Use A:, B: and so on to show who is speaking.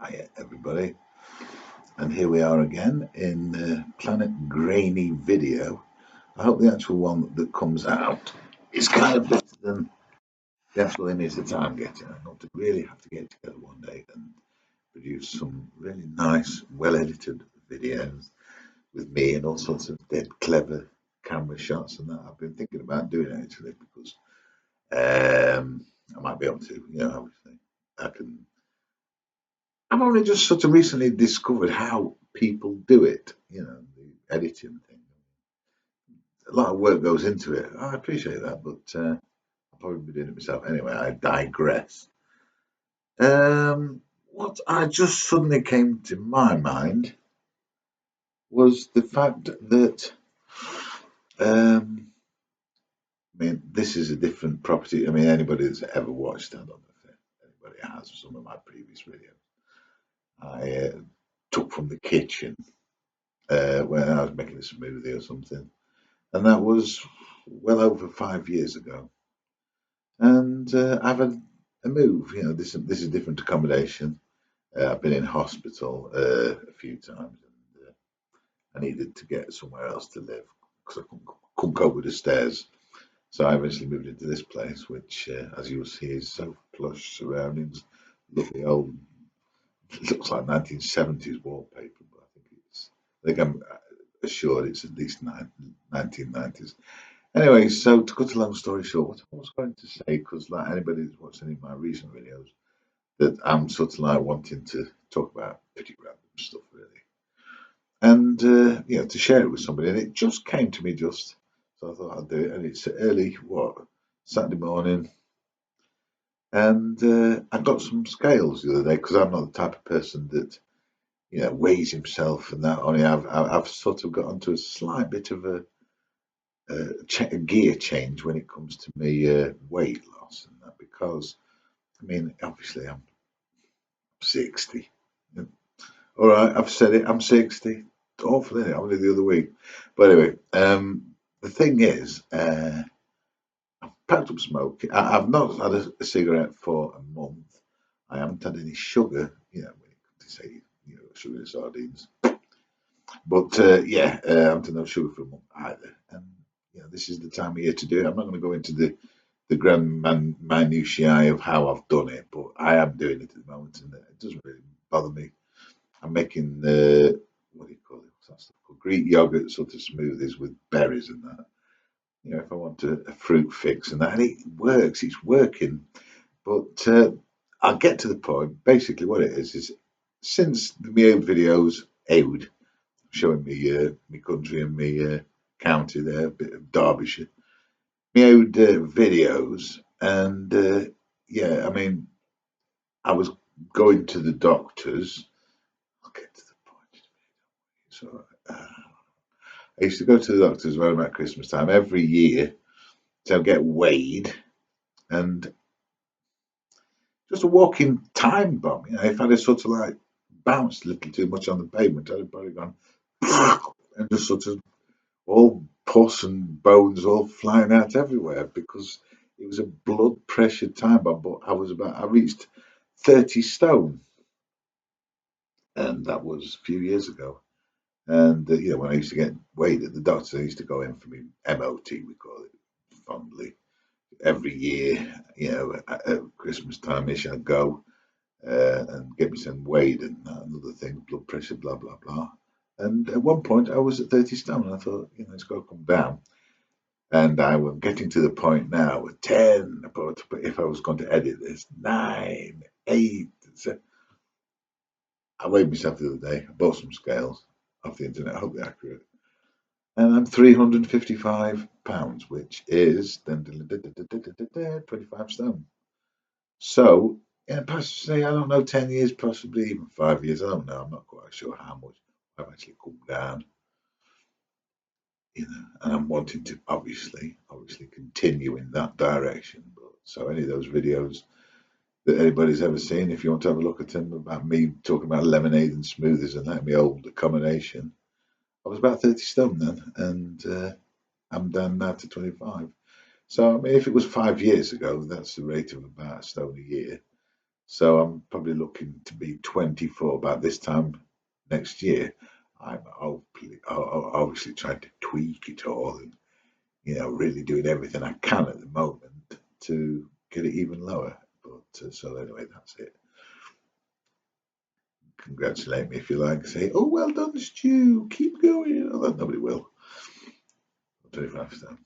A: Hiya, everybody. And here we are again in the Planet Grainy video. I hope the actual one that comes out is kind of better than the actual image that I'm getting. I want to really have to get together one day and produce some really nice, well edited videos with me and all sorts of dead clever camera shots and that. I've been thinking about doing it actually because I might be able to, obviously. I can I've only just sort of recently discovered how people do it, the editing thing. A lot of work goes into it. I appreciate that, but I'll probably be doing it myself anyway. I digress. What I just suddenly came to my mind was the fact that, um, this is a different property. I mean, anybody that's ever watched, I don't know if anybody has some of my previous videos, I took from the kitchen when I was making a smoothie or something. And that was well over 5 years ago. And I've had a move. This is different accommodation. I've been in hospital a few times, and I needed to get somewhere else to live because I couldn't cope with the stairs. So I eventually moved into this place, which, as you'll see, is so plush surroundings, lovely old. It looks like 1970s wallpaper, but I think I'm assured it's at least 1990s. Anyway, so to cut a long story short, what I was going to say, because like anybody who's watched any of my recent videos, that I'm sort of like wanting to talk about pretty random stuff, really, and to share it with somebody, and it just came to me so I thought I'd do it, and it's early, Saturday morning, and I got some scales the other day because I'm not the type of person that weighs himself and that. Only I've sort of got onto a slight bit of a gear change when it comes to me weight loss and that because I mean obviously I'm 60. All right, I've said it. I'm 60. Awful, isn't it? Only the other week. But anyway, the thing is, I've packed up smoking. I've not had a cigarette for a month. I haven't had any sugar. When it comes to say sugar and sardines. But yeah, I haven't had no sugar for a month either. And this is the time of year to do it. I'm not going to go into the grand minutiae of how I've done it, but I am doing it at the moment, and it doesn't really bother me. I'm making what do you call it? What's that stuff called? Greek yogurt sort of smoothies with berries and that. If I want a fruit fix and that, and it works. It's working, but I'll get to the point. Basically, what it is since the my old videos out showing me my country and my county there, a bit of Derbyshire, my old videos, and yeah, I mean, I was going to the doctors. I'll get to the point. So I used to go to the doctors around about Christmas time every year to get weighed, and just a walking time bomb. If I'd have sort of like bounced a little too much on the pavement, I'd have probably gone and just sort of all pus and bones all flying out everywhere because it was a blood pressure time bomb. But I reached 30 stone, and that was a few years ago. And when I used to get weighed at the doctor, I used to go in for me MOT, we call it fondly, every year. At Christmas time ish, I'd go and get me some weighed and another thing, blood pressure, blah blah blah. And at one point, I was at 30 stone, and I thought, it's got to come down. And I was getting to the point now with 10, but if I was going to edit this, 9, 8. So I weighed myself the other day. I bought some scales off the internet. I hope they're accurate. And I'm 355 pounds, which is 25 stone. So, perhaps say, I don't know, 10 years, possibly even 5 years. I don't know. I'm not quite sure how much I've actually come down. And I'm wanting to obviously continue in that direction. But so any of those videos that anybody's ever seen, if you want to have a look at them about me talking about lemonade and smoothies and that, my old accommodation, I was about 30 stone then, and I'm down now to 25. So I mean, if it was 5 years ago, that's the rate of about a stone a year. So I'm probably looking to be 24 about this time next year. I'm obviously trying to tweak it all and, really doing everything I can at the moment to get it even lower. But so anyway, that's it. Congratulate me if you like. Say, oh, well done, Stu. Keep going. Although nobody will. I'll do it after.